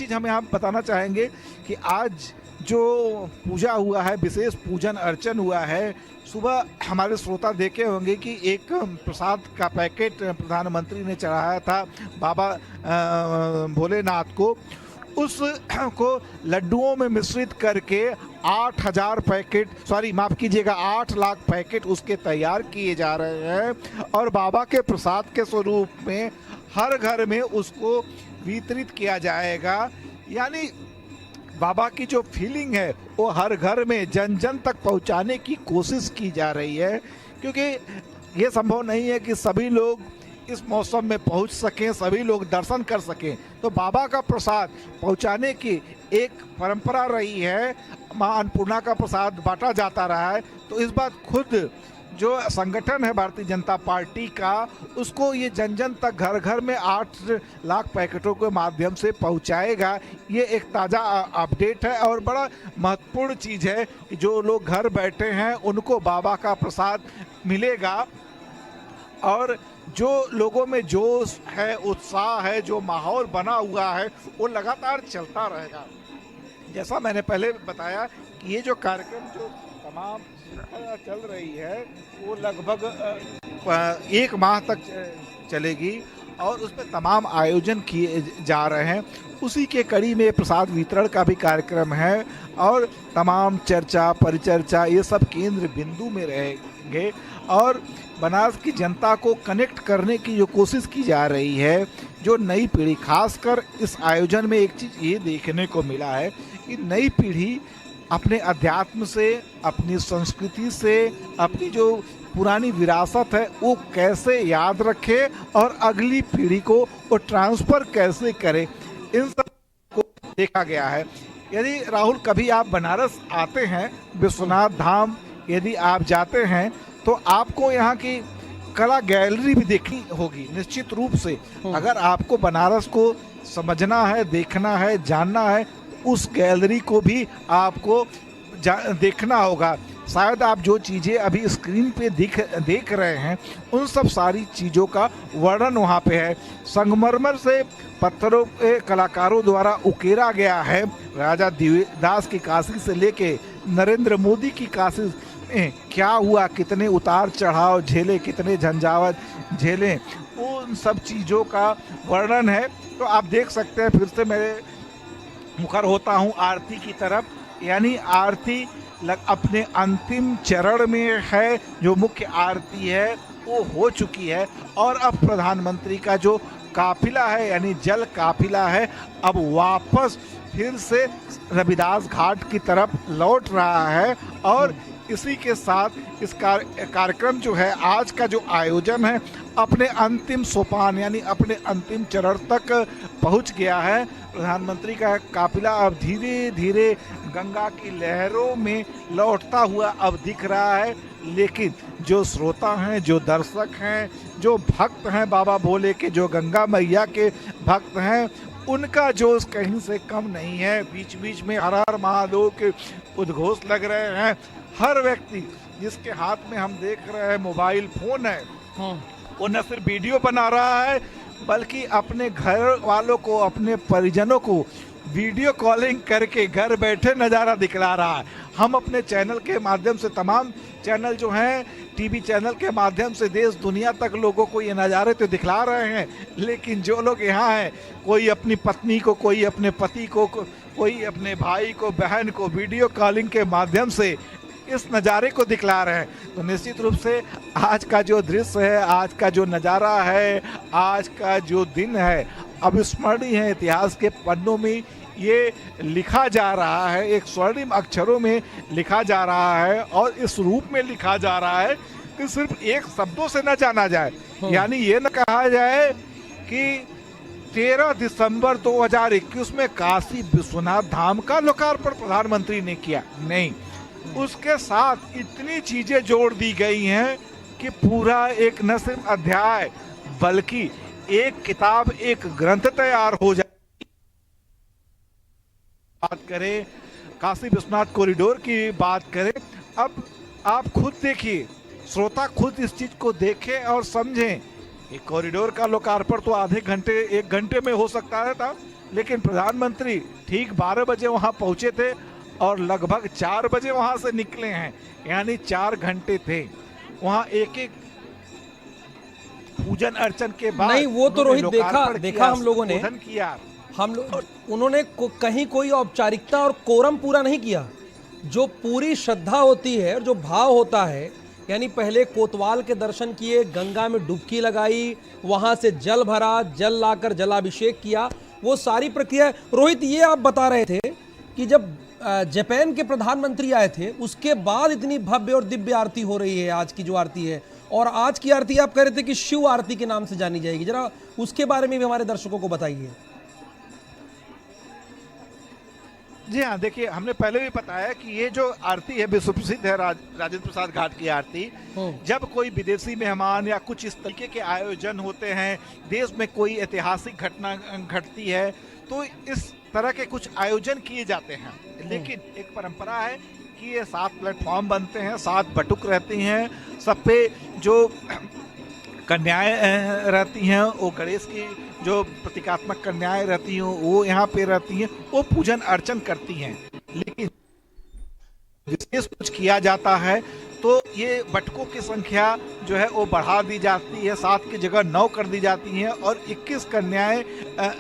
चीज़ हम यहाँ बताना चाहेंगे कि आज जो पूजा हुआ है, विशेष पूजन अर्चन हुआ है, सुबह हमारे श्रोता देखे होंगे कि एक प्रसाद का पैकेट प्रधानमंत्री ने चढ़ाया था बाबा भोलेनाथ को। उस को लड्डुओं में मिश्रित करके 8,000 पैकेट, सॉरी माफ़ कीजिएगा, 8 लाख पैकेट उसके तैयार किए जा रहे हैं और बाबा के प्रसाद के स्वरूप में हर घर में उसको वितरित किया जाएगा। यानी बाबा की जो फीलिंग है वो हर घर में जन जन तक पहुंचाने की कोशिश की जा रही है, क्योंकि ये संभव नहीं है कि सभी लोग इस मौसम में पहुंच सकें, सभी लोग दर्शन कर सकें। तो बाबा का प्रसाद पहुंचाने की एक परंपरा रही है, मां अन्नपूर्णा का प्रसाद बांटा जाता रहा है। तो इस बात खुद जो संगठन है भारतीय जनता पार्टी का, उसको ये जन जन तक घर घर में 8 लाख पैकेटों के माध्यम से पहुंचाएगा। ये एक ताज़ा अपडेट है और बड़ा महत्वपूर्ण चीज़ है कि जो लोग घर बैठे हैं उनको बाबा का प्रसाद मिलेगा और जो लोगों में जोश है, उत्साह है, जो माहौल बना हुआ है वो लगातार चलता रहेगा। जैसा मैंने पहले बताया कि ये जो कार्यक्रम जो तमाम चल रही है वो लगभग 1 माह तक चलेगी और उसमें तमाम आयोजन किए जा रहे हैं। उसी के कड़ी में प्रसाद वितरण का भी कार्यक्रम है और तमाम चर्चा परिचर्चा ये सब केंद्र बिंदु में रहेंगे और बनारस की जनता को कनेक्ट करने की जो कोशिश की जा रही है, जो नई पीढ़ी, खासकर इस आयोजन में एक चीज़ ये देखने को मिला है कि नई पीढ़ी अपने अध्यात्म से, अपनी संस्कृति से, अपनी जो पुरानी विरासत है वो कैसे याद रखे और अगली पीढ़ी को वो ट्रांसफ़र कैसे करे, इन सब को देखा गया है। यदि राहुल कभी आप बनारस आते हैं, विश्वनाथ धाम यदि आप जाते हैं तो आपको यहाँ की कला गैलरी भी देखनी होगी निश्चित रूप से। अगर आपको बनारस को समझना है, देखना है, जानना है, उस गैलरी को भी आपको देखना होगा। शायद आप जो चीज़ें अभी स्क्रीन पे देख रहे हैं उन सब सारी चीज़ों का वर्णन वहाँ पे है। संगमरमर से पत्थरों के कलाकारों द्वारा उकेरा गया है। राजा दिव्यदास की काशी से लेके नरेंद्र मोदी की काशी में क्या हुआ, कितने उतार चढ़ाव झेले, कितने झंझावत झेले, उन सब चीज़ों का वर्णन है। तो आप देख सकते हैं। फिर से मैं मुखर होता हूँ आरती की तरफ, यानी आरती अपने अंतिम चरण में है। जो मुख्य आरती है वो हो चुकी है और अब प्रधानमंत्री का जो काफिला है यानी जल काफिला है अब वापस फिर से रविदास घाट की तरफ लौट रहा है। और इसी के साथ इस कार्यक्रम जो है, आज का जो आयोजन है, अपने अंतिम सोपान यानी अपने अंतिम चरण तक पहुंच गया है। प्रधानमंत्री का काफिला अब धीरे धीरे गंगा की लहरों में लौटता हुआ अब दिख रहा है। लेकिन जो श्रोता हैं, जो दर्शक हैं, जो भक्त हैं बाबा भोले के, जो गंगा मैया के भक्त हैं, उनका जोश कहीं से कम नहीं है। बीच बीच में हर हर महादेव के उद्घोष लग रहे हैं। हर व्यक्ति जिसके हाथ में हम देख रहे हैं मोबाइल फोन है, वो न सिर्फ वीडियो बना रहा है बल्कि अपने घर वालों को, अपने परिजनों को वीडियो कॉलिंग करके घर बैठे नज़ारा दिखला रहा है। हम अपने चैनल के माध्यम से, तमाम चैनल जो हैं टीवी चैनल के माध्यम से देश दुनिया तक लोगों को ये नज़ारे तो दिखला रहे हैं, लेकिन जो लोग यहाँ हैं, कोई अपनी पत्नी को, कोई अपने पति को, कोई अपने भाई को, बहन को वीडियो कॉलिंग के माध्यम से इस नज़ारे को दिखला रहे हैं। तो निश्चित रूप से आज का जो दृश्य है, आज का जो नज़ारा है, आज का जो दिन है, अविस्मरणीय है। इतिहास के पन्नों में ये लिखा जा रहा है, एक स्वर्णिम अक्षरों में लिखा जा रहा है और इस रूप में लिखा जा रहा है कि सिर्फ एक शब्दों से न जाना जाए। यानी ये न कहा जाए कि 13 दिसंबर 2021 में काशी विश्वनाथ धाम का लोकार्पण प्रधानमंत्री ने किया, नहीं, उसके साथ इतनी चीजें जोड़ दी गई हैं कि पूरा एक न सिर्फ अध्याय बल्कि एक किताब, एक ग्रंथ तैयार हो जाए। बात करें काशी विश्वनाथ कॉरिडोर की बात करें, अब आप खुद देखिए, श्रोता खुद इस चीज को देखें और समझें। एक कॉरिडोर का लोकार्पण तो आधे घंटे, 1 घंटे में हो सकता है था, लेकिन प्रधानमंत्री ठीक 12 बजे वहां पहुंचे थे और लगभग 4 बजे वहां से निकले हैं, यानी 4 घंटे थे वहां। एक एक पूजन अर्चन के बाद नहीं, वो तो रोहित देखा हम लोगों ने, किया उन्होंने कहीं कोई औपचारिकता और कोरम पूरा नहीं किया। जो पूरी श्रद्धा होती है और जो भाव होता है, यानी पहले कोतवाल के दर्शन किए, गंगा में डुबकी लगाई, वहां से जल भरा, जल लाकर जलाभिषेक किया, वो सारी प्रक्रिया। रोहित, ये आप बता रहे थे कि जब जापान के प्रधानमंत्री आए थे उसके बाद इतनी भव्य और दिव्य आरती हो रही है, आज की जो आरती है, और आज की आरती आप कह रहे थे कि शिव आरती के नाम से जानी जाएगी। जरा उसके बारे में भी हमारे दर्शकों को बताइए। जी हाँ, देखिए, हमने पहले भी बताया कि ये जो आरती है विश्व प्रसिद्ध है, राजेंद्र प्रसाद घाट की आरती। जब कोई विदेशी मेहमान या कुछ इस तरीके के आयोजन होते हैं, देश में कोई ऐतिहासिक घटना घटती है, तो इस तरह के कुछ आयोजन किए जाते हैं। लेकिन एक परंपरा है कि ये 7 प्लेटफॉर्म बनते हैं, 7 बटुक रहती हैं, सब पे जो कन्याएं रहती हैं, वो गणेश की जो प्रतीकात्मक कन्याएं रहती हैं वो यहाँ पे रहती हैं, वो पूजन अर्चन करती हैं। लेकिन विशेष कुछ किया जाता है तो ये बटकों की संख्या जो है वो बढ़ा दी जाती है, 7 की जगह 9 कर दी जाती हैं और 21 कन्याएं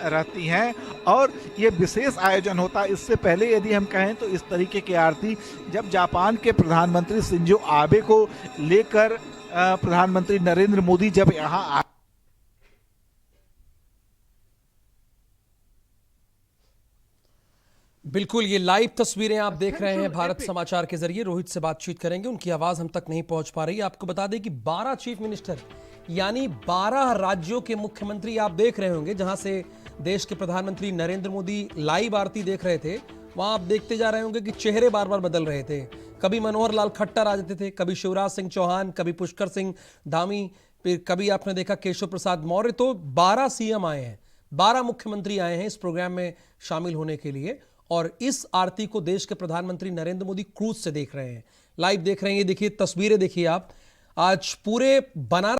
रहती हैं, और ये विशेष आयोजन होता है। इससे पहले यदि हम कहें तो इस तरीके की आरती जब जापान के प्रधानमंत्री शिंजो आबे को लेकर प्रधानमंत्री नरेंद्र मोदी जब यहाँ आए, बिल्कुल, ये लाइव तस्वीरें आप देख रहे हैं भारत समाचार के जरिए। रोहित से बातचीत करेंगे, उनकी आवाज हम तक नहीं पहुंच पा रही है। आपको बता दें कि 12 चीफ मिनिस्टर, यानी 12 राज्यों के मुख्यमंत्री आप देख रहे होंगे, जहां से देश के प्रधानमंत्री नरेंद्र मोदी लाइव आरती देख रहे थे, वहां आप देखते जा रहे होंगे कि चेहरे बार बार बदल रहे थे। कभी मनोहर लाल खट्टर आ जाते थे, कभी शिवराज सिंह चौहान, कभी पुष्कर सिंह धामी, फिर कभी आपने देखा केशव प्रसाद मौर्य। तो 12 सीएम आए हैं, 12 मुख्यमंत्री आए हैं इस प्रोग्राम में शामिल होने के लिए, और इस आरती को देश के प्रधानमंत्री नरेंद्र मोदी क्रूज से देख रहे हैं, लाइव देख रहे हैं। ये देखिए तस्वीरें, देखिए आप, आज पूरे बनारस